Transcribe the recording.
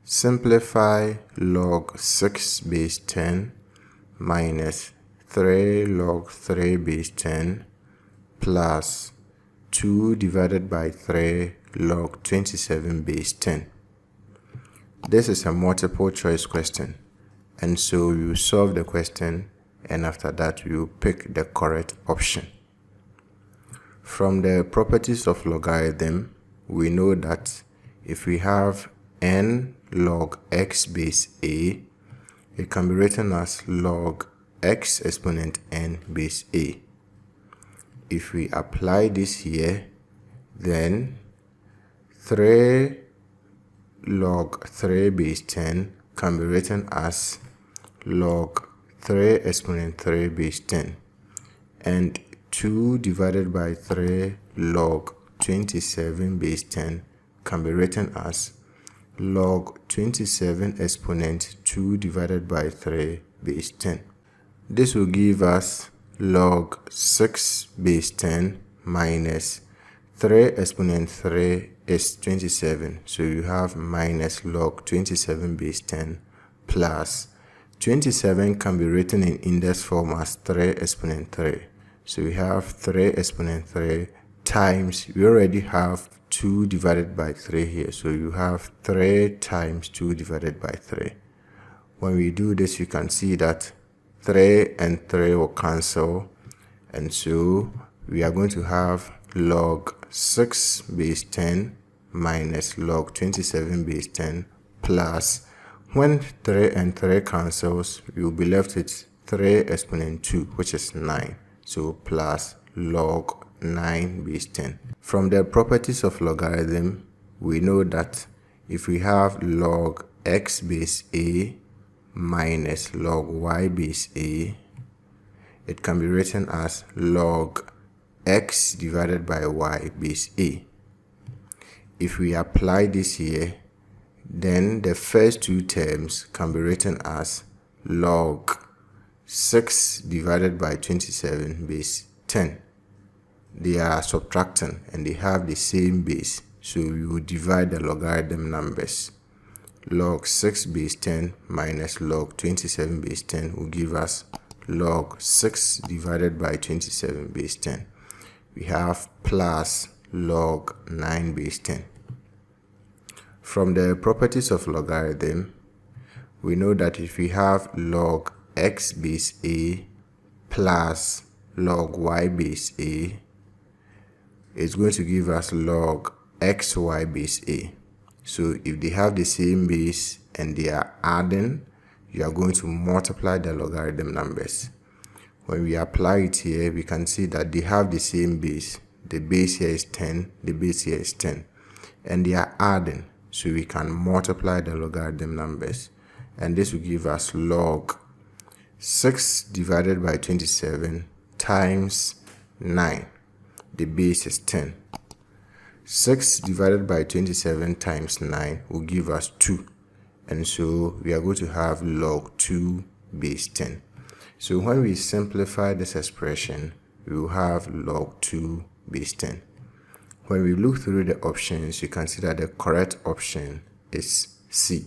Simplify log 6 base 10 minus 3 log 3 base 10 plus 2 divided by 3 log 27 base 10. This is a multiple choice question, and so you solve the question, and after that you pick the correct option. From the properties of logarithm, we know that if we have n log x base a, it can be written as log x exponent n base a. If we apply this here, then 3 log 3 base 10 can be written as log 3 exponent 3 base 10, and 2 divided by 3 log 27 base 10 can be written as log 27 exponent 2 divided by 3 base 10. This will give us log 6 base 10 minus 3 exponent 3 is 27. So you have minus log 27 base 10 plus 27 can be written in index form as 3 exponent 3. So we have 3 exponent 3 times, we already have 2 divided by 3 here. So you have 3 times 2 divided by 3. When we do this, you can see that 3 and 3 will cancel. And so we are going to have log 6 base 10 minus log 27 base 10 plus, when 3 and 3 cancels, we will be left with 3 exponent 2, which is 9. So plus log 9 base 10. From the properties of logarithm, we know that if we have log x base a minus log y base a, it can be written as log x divided by y base a. If we apply this here, then the first two terms can be written as log 6 divided by 27 base 10. They are subtracting and they have the same base, so we will divide the logarithm numbers. Log 6 base 10 minus log 27 base 10 will give us log 6 divided by 27 base 10. We have plus log 9 base 10. From the properties of logarithm, we know that if we have log x base a plus log y base a, it's going to give us log xy base a. So if they have the same base and they are adding, you are going to multiply the logarithm numbers. When we apply it here, we can see that they have the same base. The base here is 10, the base here is 10, and they are adding, so we can multiply the logarithm numbers, and this will give us log 6 divided by 27 times 9. The base is 10. 6 divided by 27 times 9 will give us 2. And so we are going to have log 2 base 10. So when we simplify this expression, we will have log 2 base 10. When we look through the options, you can see that the correct option is C.